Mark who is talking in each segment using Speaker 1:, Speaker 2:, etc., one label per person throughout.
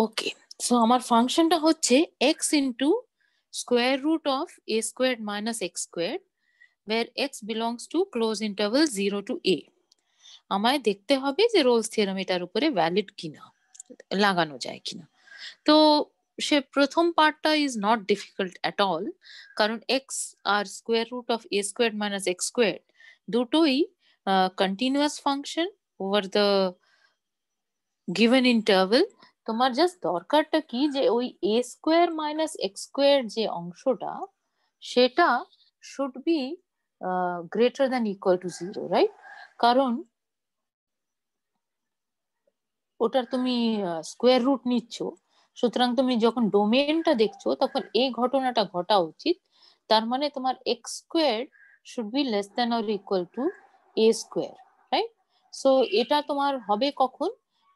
Speaker 1: ওকে, so আমার ফাংশনটা হচ্ছে x into square root of a square minus x square where x belongs to close interval 0 to a. আমায় দেখতে হবে যে রোলস থিওরাম এটার উপরে ভ্যালিড কিনা, লাগানো যায় কিনা। তো সে প্রথম পার্টটা is not difficult at all, কারণ এক্স আর square root of a square minus x square দুটোই continuous function over the given interval. তোমার জাস্ট দরকারটা কি যে ওই a square minus x square যে অংশটা সেটা should be greater than equal to zero, right? কারণ ওটার তুমি স্কোয়ার রুট নিচ্ছ, সুতরাং তুমি যখন ডোমেনটা দেখছো তখন এই ঘটনাটা ঘটা উচিত। তার মানে তোমার x square should be less than or equal to a square, right? So এটা তোমার হবে কখন?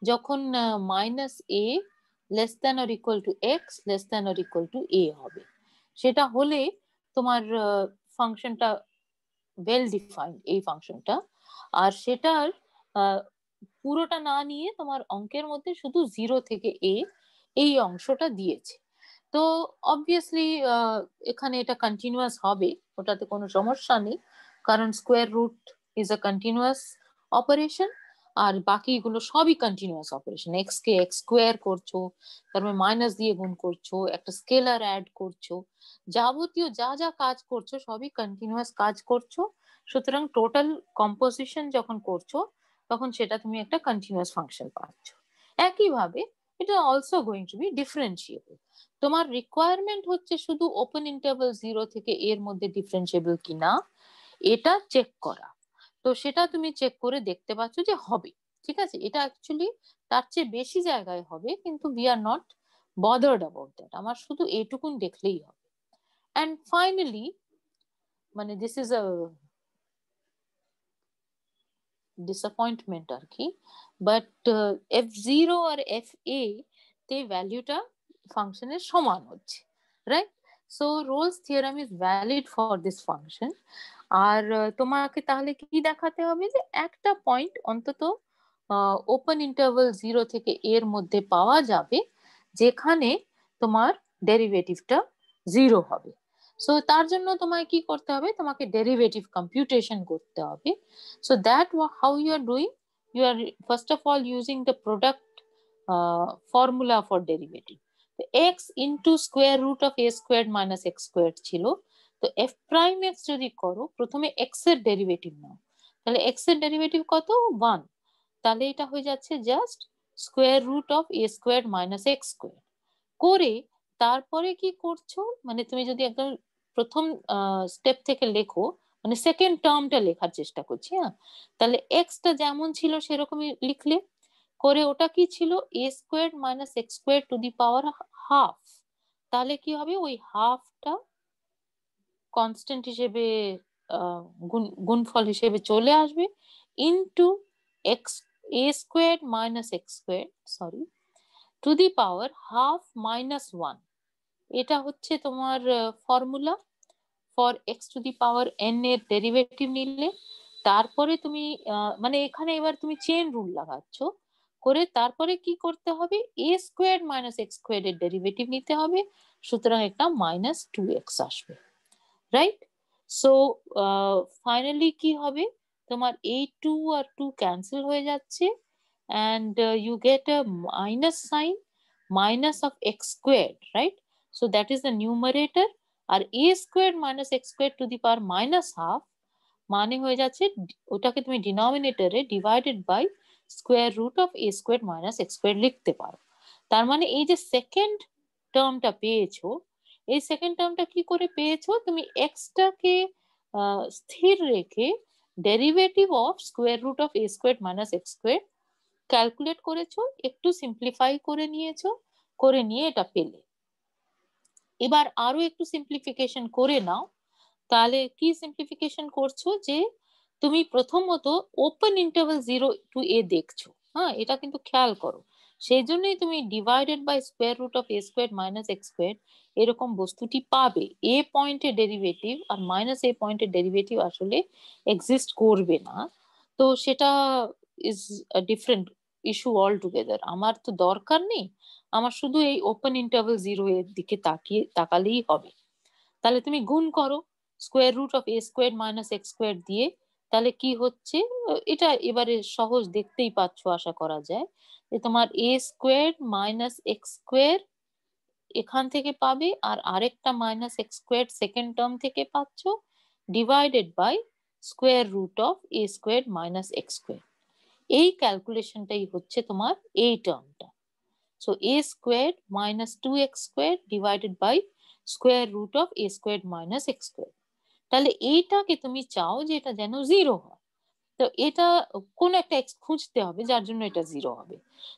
Speaker 1: যখন minus a less than or equal to x less than or equal to a হবে। সেটা হলে তোমার ফাংশনটা ওয়েল ডিফাইন্ড, এই ফাংশনটা। আর সেটার পুরোটা না নিয়ে তোমার অঙ্কের মধ্যে শুধু 0 থেকে a এই অংশটা দিয়েছে। তো অবভিয়াসলি এখানে এটা কন্টিনিউয়াস হবে, ওটাতে কোনো সমস্যা নেই, কারণ square root is a continuous operation আর বাকিগুলো সবই কন্টিনিউয়াস অপারেশন। এক্স কে এক্স স্কোয়ার করছো, তারপরে মাইনাস দিয়ে গুণ করছো, একটা স্কেলার অ্যাড করছো, যাবতীয় যা যা কাজ করছো সবই কন্টিনিউয়াস কাজ করছো। সুতরাং টোটাল কম্পোজিশন যখন করছো তখন সেটা তুমি একটা কন্টিনিউয়াস ফাংশন পাচ্ছ। একইভাবে এটা also going to be differentiable. তোমার রিকোয়ারমেন্ট হচ্ছে শুধু ওপেন ইন্টারভাল 0 থেকে এর মধ্যে ডিফারেন্সিয়েবল কিনা এটা চেক করা। তো সেটা তুমি চেক করে দেখতে পাচ্ছ যে হবে, ঠিক আছে। এটা অ্যাকচুয়ালি তার চেয়ে বেশি জায়গায় হবে, কিন্তু we are not bothered about that, আমার শুধু এইটুকুন দেখলেই হবে। অ্যান্ড ফাইনালি মানে দিস ইজ আ ডিসঅ্যাপয়েন্টমেন্ট আর কি, বাট f0 আর fa তে ভ্যালুটা ফাংশনের সমান হচ্ছে, right? So Rolle's theorem is valid for this function. আর তোমাকে তাহলে কি দেখাতে হবে যে একটা পয়েন্ট অন্তত ওপেন ইন্টারভাল 0 থেকে এর মধ্যে পাওয়া যাবে যেখানে তোমার ডেরিভেটিভটা 0 হবে। সো তার জন্য তোমায় কি করতে হবে? তোমাকে ডেরিভেটিভ কম্পিউটেশন করতে হবে। So that how you are doing, you are first of all using the product formula for derivative. So x into square root of a squared minus x squared ছিল, তো f prime x যদি করো প্রথমে x এর derivative নাও, তাহলে x এর derivative কত? 1। তাহলে এটা হয়ে যাচ্ছে just square root of a squared minus x squared করে তারপরে কি করছো, মানে তুমি যদি একদম প্রথম স্টেপ থেকে লেখো, মানে সেকেন্ড টার্মটা লেখার চেষ্টা করছি, হ্যাঁ, তাহলে এক্সটা যেমন ছিল সেরকমই লিখলে, করে ওটা কি ছিল? A square minus x square to the power half. তাহলে কি হবে? ওই হাফটা কনস্ট্যান্ট হিসেবে গুণফল হিসেবে চলে আসবে into x A square minus x square sorry to the power half minus 1। এটা হচ্ছে তোমার formula for x two the power N এর ডেরিভেটিভ নিলে। তারপরে তুমি মানে এখানে এবার তুমি চেন রুল লাগাচ্ছ, করে তারপরে কি করতে হবে? এ স্কোয়ার মাইনাস এক্স স্কোয়ার এর ডেরিভেটিভ নিতে হবে, সুতরাং একটা মাইনাস 2x আসবে, রাইট? সো ফাইনালি কি হবে? তোমার এই 2 আর 2 ক্যান্সেল হয়ে যাচ্ছে, and you get a minus sign, minus of x squared, right? So that is the numerator, R a squared minus x squared to the power minus half মানে হয়ে যাচ্ছে ওটাকে তুমি ডিনোমিনেটরে divided by square root of a squared minus x squared লিখতে পারো। তার মানে এই যে সেকেন্ড টার্মটা পেয়েছো, এই সেকেন্ড টার্মটা কি করে পেয়েছো? তুমি এক্সটাকে স্থির রেখে derivative of square root of a squared minus x squared calculate করেছো, একটু সিম্পলিফাই করে নিয়েছো, করে নিয়ে এটা পেলে। এবার আরো একটু সিম্পলিফিকেশন করে নাও। তাহলে কি সিম্পলিফিকেশন করছো? যে তুমি প্রথমত ওপেন ইন্টারভাল 0 টু a দেখছো, হ্যাঁ, এটা কিন্তু খেয়াল করো। সেই জন্যই তুমি divided by square root of a square minus x square এরকম বস্তুটি পাবে। a পয়েন্টের ডেরিভেটিভ আর মাইনাস a পয়েন্টের ডেরিভেটিভ আসলে এক্সিস্ট করবে না, তো সেটা is different issue altogether. আমার তো দরকার নেই, আমার শুধু এই ওপেন ইন্টারভেল 0 এর দিকে তাকালেই হবে। তাহলে তুমি গুণ করো square root of a square minus x square দিয়ে, তাহলে কি হচ্ছে, এটা এবারে সহজ দেখতেই পাচ্ছ আশা করা যায়, যে তোমার a square minus x square এখান থেকে পাবে, আর আরেকটা minus x square second term থেকে পাচ্ছ, divided by square root of a square minus x square. এই ক্যালকুলেশনটাই হচ্ছে তোমার এই টার্মটা। So a square minus 2x square divided by square root of a square minus x square. তাহলে এইটাকে তুমি চাও যে এটা যেন 0 হয়, তো এটা কোন একটা x খুঁজতে হবে যার জন্য এটা 0 হবে।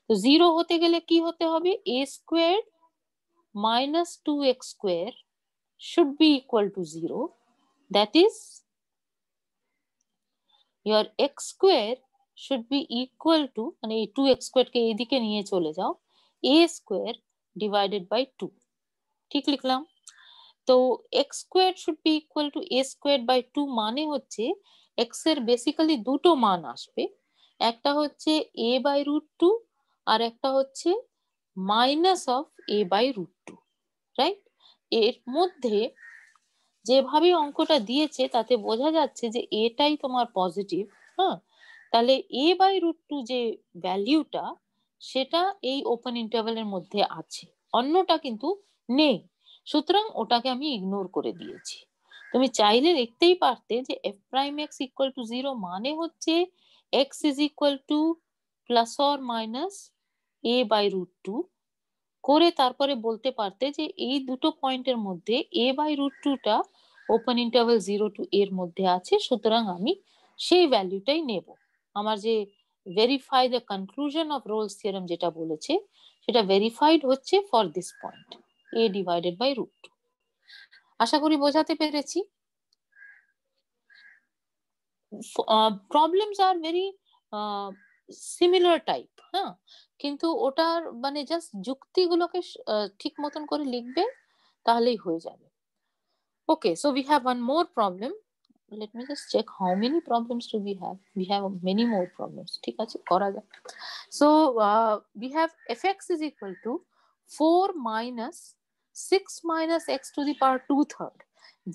Speaker 1: তো 0 হতে গেলে কি হতে হবে, a square minus 2x square should be equal to 0. That is, your x square should be equal to, মানে এই 2x square কে এদিকে নিয়ে চলে যাও, a square divided by 2. ঠিক লিখলাম। তো x square should be equal to a square by 2 মানে হচ্ছে x এর বেসিক্যালি দুটো মান আসবে, একটা হচ্ছে a by root 2 আর একটা হচ্ছে minus of a by root 2, right? এর মধ্যে যেভাবে অঙ্কটা দিয়েছে তাতে বোঝা যাচ্ছে যে এটাই তোমার পজিটিভ। হ্যাঁ, তাহলে a বাই রুট 2 যে ভ্যালিউটা সেটা এই ওপেন ইন্টারভ্যালের মধ্যে আছে, অন্যটা কিন্তু নেই, সুতরাং ওটাকে আমি ইগনোর করে দিয়েছি। তুমি চাইলে লিখতেই পারতে যে f prime x equal to 0 মানে হচ্ছে x is equal to plus or minus a by root 2 করে তারপরে বলতে পারতে যে এই দুটো পয়েন্টের মধ্যে a বাই রুট 2টা ওপেন ইন্টারভ্যাল 0 টু এর মধ্যে আছে, সুতরাং আমি সেই ভ্যালুটাই নেব। আমার যে verify the conclusion of Rolle's theorem যেটা বলেছে সেটা ভেরিফাইড হচ্ছে for this point a divided by root 2। আশা করি বোঝাতে পেরেছি। Problems are very similar type, হ্যাঁ, কিন্তু ওটার মানে জাস্ট যুক্তিগুলোকে ঠিক মতন করে লিখবে তাহলেই হয়ে যাবে। Okay, so we have one more problem. Let me just check how many problems do we have. We have many more problems. ঠিক আছে, করা যায়। So we have fx is equal to 4 minus 6 minus x to the power 2/3.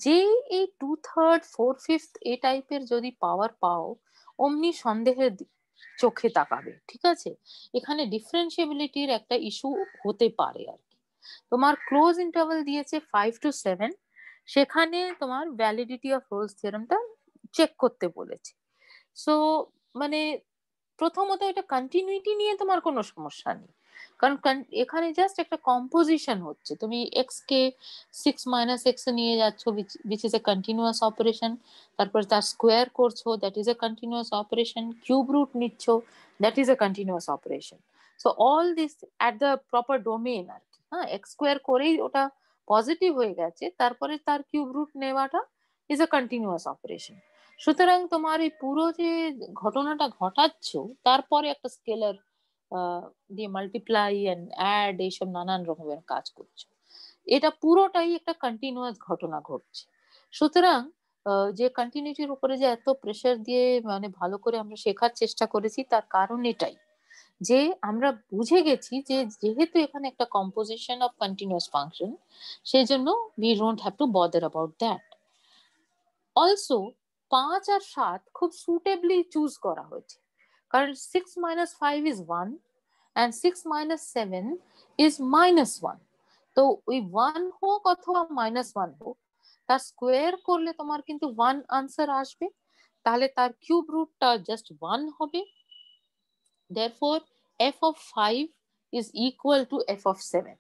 Speaker 1: যে এই 2/3 4/5 এই টাইপের যদি পাওয়ার পাও অমনি সন্দেহের চোখে তাকাবে, ঠিক আছে? এখানে ডিফারেন্সিয়াবিলিটির একটা ইস্যু হতে পারে আর কি। তোমার ক্লোজ ইন্টারভাল দিয়েছে 5 to 7, সেখানে তোমার ভ্যালিডিটি অফ রোলস থিওরেমটা চেক করতে বলেছে। সো মানে প্রথমত এটা কন্টিনিউইটি নিয়ে তোমার কোনো সমস্যা নেই, কারণ এখানে জাস্ট একটা কম্পোজিশন হচ্ছে, তুমি এক্স কে 6 মাইনাস এক্স এ নিয়ে যাচ্ছ which is a continuous operation, তারপর তার স্কোয়ার করছো that is a continuous operation, cube root নিচ্ছ that is a continuous operation. So all this at the proper domain আর কি, হ্যাঁ, এক্স স্কোয়ার করেই ওটা পজিটিভ হয়ে গেছে, তারপরে তার কিউব রুট নেওয়াটা ইজ এ কন্টিনিউয়াস অপারেশন। সুতরাং তোমার এই পুরো যে ঘটনাটা ঘটাচ্ছ তারপরে একটা স্কেলার দিয়ে মাল্টিপ্লাই এন্ড অ্যাড এইসব নানান রকমের কাজ করছো, এটা পুরোটাই একটা কন্টিনিউয়াস ঘটনা ঘটছে। সুতরাং যে কন্টিনিউটির উপরে যে এত প্রেসার দিয়ে মানে ভালো করে আমরা শেখার চেষ্টা করেছি তার কারণ এটাই যে আমরা বুঝে গেছি যে যেহেতু এখানে একটা কম্পোজিশন অফ কন্টিনিউয়াস ফাংশন, সেই জন্য we don't have to bother about that. Also 5 আর 7 খুব সুটেবলি চুজ করা হয়েছে, কারণ 6 minus 5 is 1 and 6 minus 7 is -1। তো ওই 1 হোক অথবা -1 হোক, তার স্কোয়ার করলে তোমার কিন্তু 1 আনসার আসবে, তাহলে তার কিউব রুটটা জাস্ট 1 হবে। therefore f of 5 is equal to f of 7,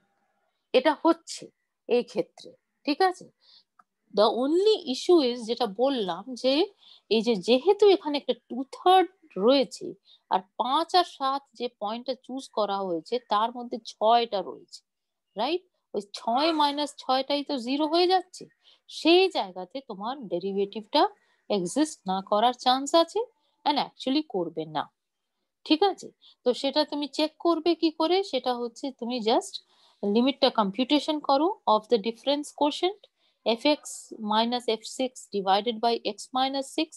Speaker 1: এটা হচ্ছে এই ক্ষেত্রে, ঠিক আছে? দ্য অনলি ইস্যু ইজ যেটা বললাম যে এই যে যেহেতু এখানে একটা 2/3 রয়েছে আর 5 আর 7 যে পয়েন্টটা চুজ করা হয়েছে তার মধ্যে 6টা রয়েছে, রাইট? ওই 6 মাইনাস 6টাই তো 0 হয়ে যাচ্ছে, সেই জায়গাতে তোমার ডেরিভেটিভটা এক্সিস্ট না করার চান্স আছে এন্ড অ্যাকচুয়ালি করবে না, ঠিক আছে? তো সেটা তুমি চেক করবে কি করে, সেটা হচ্ছে তুমি জাস্ট লিমিটটা কম্পিউটেশন করো of the difference quotient fx minus f6 divided by x minus 6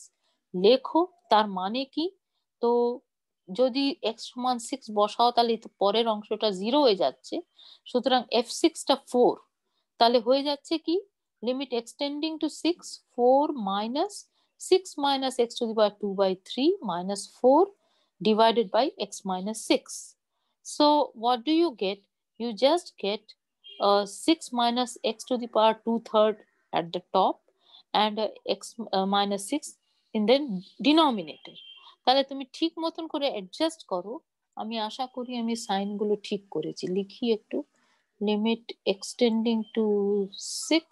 Speaker 1: লেখো তার মানে কি। তো যদি x সমান 6 বসাও তাহলে তো পরের অংশটা 0 হয়ে যাচ্ছে, সুতরাং f6 টা 4, তাহলে হয়ে যাচ্ছে কি limit extending two 6 4 minus 6 minus x to the power 2 by 3 minus 4 divided by x minus 6. So what do you get? You just get 6 minus x to the power 2/3 at the top and x minus 6 in the denominator. তাহলে তুমি ঠিক মতন করে adjust করো। আমি আশা করি আমি সাইনগুলো ঠিক করেছি। লিখি একটু, লিমিট এক্সটেন্ডিং টু 6,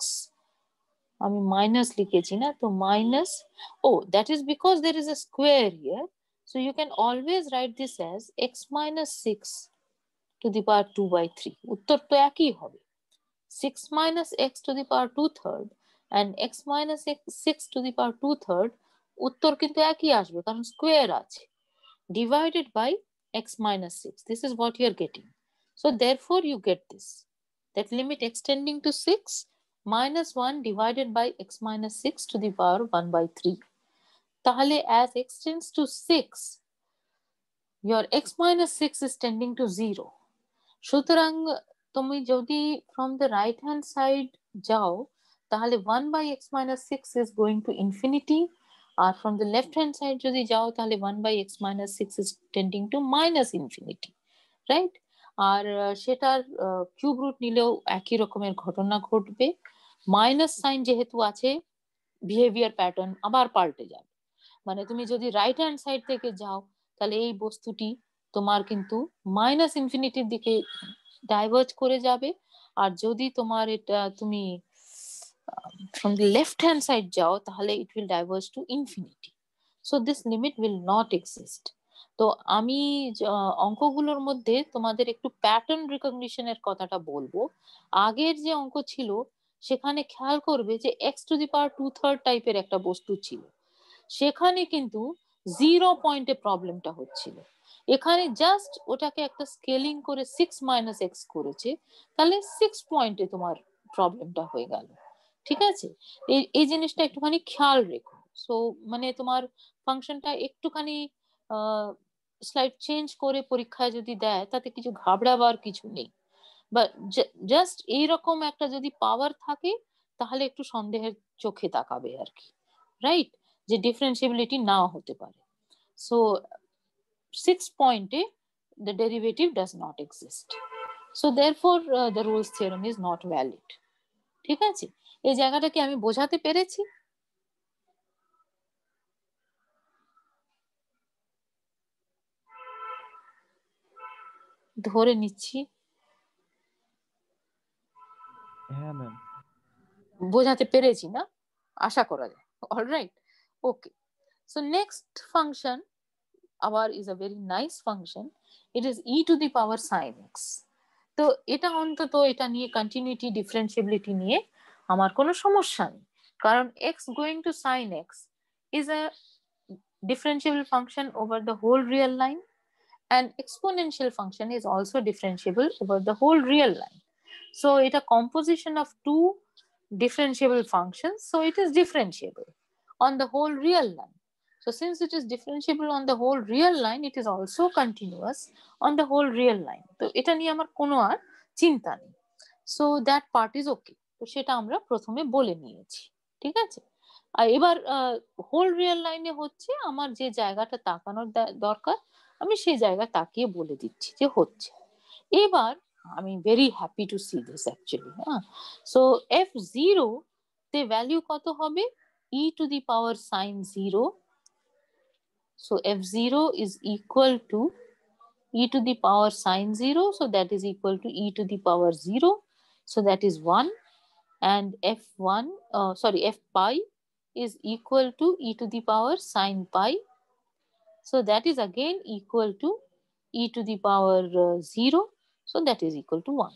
Speaker 1: আমি মাইনাস লিখেছি না, তো minus, oh that is because there is a square here, so you can always write this as x minus 6 to the power 2 by 3. উত্তর তো একই হবে, 6 minus x to the power 2/3 and x minus 6 to the power 2/3, উত্তর কিন্তু একই আসবে কারণ square আছে, divided by x minus 6. This is what you are getting. So therefore you get this, that limit extending to 6 minus 1 divided by x minus 6 to the power 1 by 3. তাহলে as x tends to 6, your x minus 6 is tending to 0. সুতরাং তুমি যদি from the right hand side যাও তাহলে 1 by x minus 6 is going to infinity, R from the left hand side যদি যাও তাহলে 1 by x minus 6 is tending to minus infinity, right? আর সেটার cube root নিলেও একই রকমের ঘটনা ঘটবে, মাইনাস সাইন যেহেতু আছে বিহেভিয়ার প্যাটার্ন আবার পাল্টে যাবে। মানে তুমি যদি রাইট হ্যান্ড সাইড থেকে যাও তাহলে এই বস্তুটি তোমার কিন্তু মাইনাস ইনফিনিটির দিকে ডাইভার্জ করে যাবে, আর যদি তোমার এটা তুমি from the left hand side যাও তাহলে it will diverge to infinity. So this limit will not exist. তো আমি অঙ্কগুলোর মধ্যে তোমাদের একটু প্যাটার্ন রিকগনিশনের কথাটা বলবো। আগের যে অঙ্ক ছিল সেখানে খেয়াল করবে যে x to the power 2/3 টাইপের একটা বস্তু ছিল, সেখানে কিন্তু 0 পয়েন্টে প্রবলেমটা হচ্ছিল। এখানে জাস্ট ওটাকে একটা স্কেলিং করে 6 minus x করেছে, তাহলে 6 পয়েন্টে তোমার প্রবলেমটা হয়ে গেল। ঠিক আছে, এই জিনিসটা একটুখানি খেয়াল রেখো। সো মানে তোমার ফাংশনটা একটুখানি স্লাইড চেঞ্জ করে পরীক্ষায় যদি দেয় তাতে কিছু ঘাবড়াবার কিছু নেই, বা জাস্ট এইরকম একটা যদি পাওয়ার থাকে তাহলে একটু সন্দেহের চোখে তাকাবে আর কি, রাইট, যে ডিফারেন্সিবিলিটি নাও হতে পারে। সো 6 পয়েন্টে the derivative does not exist, so therefore the Rolle's theorem is not valid. ঠিক আছে, এই জায়গাটা কি আমি বোঝাতে পেরেছি? ধরে নিচ্ছি
Speaker 2: হ্যাঁ ম্যাম,
Speaker 1: বোঝাতে পেরেছি না, আশা করা যায়। অলরাইট, ওকে। সো নেক্সট ফাংশন আবার is a very nice function. It is e to the power sin x. তো এটা অন্তত এটা নিয়ে কন্টিনিউটি ডিফারেন্সিবিলিটি নিয়ে আমার কোনো সমস্যা নেই, কারণ x going to sin x is a differentiable function over the whole real line, and exponential function is also differentiable over the whole real line. So it a composition of two differentiable functions, so it is differentiable on the whole real line. So since it is differentiable on the whole real line, it is also continuous on the whole real line. তো এটা নিয়ে আমার কোনো আর চিন্তা নেই। So that part is okay. তো সেটা আমরা প্রথমে বলে নিয়েছি, ঠিক আছে। আর এবার হোল রিয়েল লাইনে হচ্ছে আমার যে জায়গাটা তাকানোর দরকার আমি সেই জায়গা তাকিয়ে বলে দিচ্ছি যে হচ্ছে। এবার আমি very happy to C this actually. হ্যাঁ, সো f0 তে ভ্যালু কত হবে? e to the power sin 0. So f0 is equal to e to the power sin 0, so that is equal to e to the power 0, so that is 1. And f1 f pi is equal to e to the power sin pi, so that is again equal to e to the power 0, so that is equal to 1.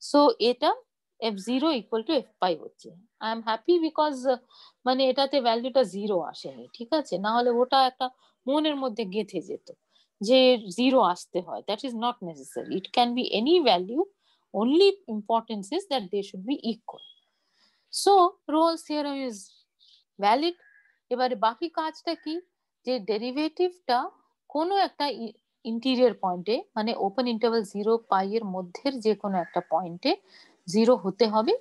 Speaker 1: So এটা f0 equal to f pi হচ্ছে। I am happy because মানে এটাতে ভ্যালুটা 0 আসেনি, ঠিক আছে, না হলে ওটা একটা মনের মধ্যে গেঁথে যেত যে 0 আসতে হয়। That is not necessary, it can be any value, only importance is that they should be equal. So Rolle's theorem is valid. এবারে বাকি কাজটা কি, যে ডেরিভেটিভটা কোনো একটা ইন্টিরিয়র পয়েন্টে মানে ওপেন ইন্টারভাল 0 পাই এর মধ্যের যে কোনো একটা পয়েন্টে 0 হতে হবে,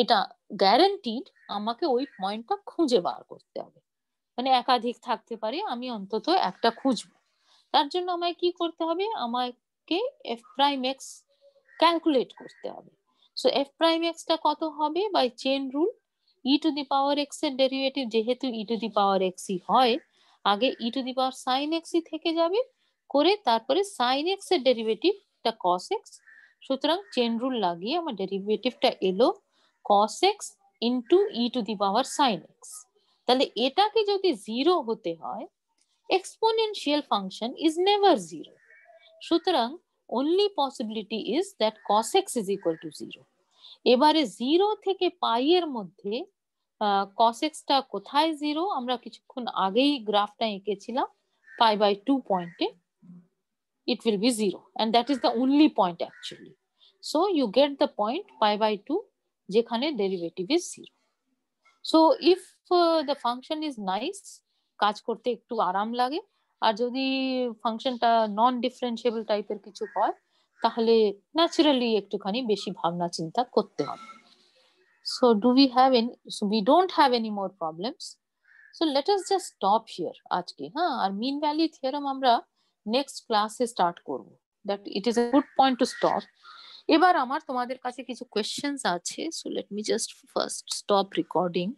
Speaker 1: এটা গ্যারান্টিড। আমাকে ওই পয়েন্টটা খুঁজে বার করতে হবে, মানে একাধিক থাকতে পারে, আমি অন্তত একটা খুঁজবো। তার জন্য আমায় কি করতে হবে, আমাকে এফ প্রাইম এক্স ক্যালকুলেট করতে হবে। সো এফ প্রাইম এক্স টা কত হবে, by chain rule e to the power x এর ডেরিভেটিভ যেহেতু e to the power x e হয়, আগে e to the power sine x e থেকে যাবে, করে তারপরে সাইন এক্স এর ডেরিভেটিভটা কস এক্স। সুতরাং চেন রুল লাগিয়ে আমার ডেরিভেটিভটা এলো cos x into e to the power sine x. তাহলে এটাকে যদি 0 হতে হয়, exponential function is never 0. সুতরাং only possibility is that cos x is equal to 0. এবারে 0 থেকে পাই এর মধ্যে cos x টা কোথায় 0, আমরা কিছুক্ষণ আগেই গ্রাফটা এঁকেছিলাম পাই বাই 2 পয়েন্টে, it will be 0 and that is the only point actually. So you get the point pi by 2 যেখানে derivative is 0. So if the function is nice, কাজ করতে একটু আরাম লাগে, আর যদি ফাংশনটা নন ডিফারেন্সিয়েবল টাইপের কিছু হয় তাহলে ন্যাচারালি একটুখানি বেশি ভাবনা চিন্তা করতে হবে। So do we have any, so we don't have any more problems. So let us just stop here আজকে, হ্যাঁ। আর মিন ভ্যালি থিওরাম আমরা নেক্সট ক্লাসে স্টার্ট করব, that it is a good point to stop. এবার আমার তোমাদের কাছে কিছু কোয়েশ্চেন্স আছে, so let me just first stop recording.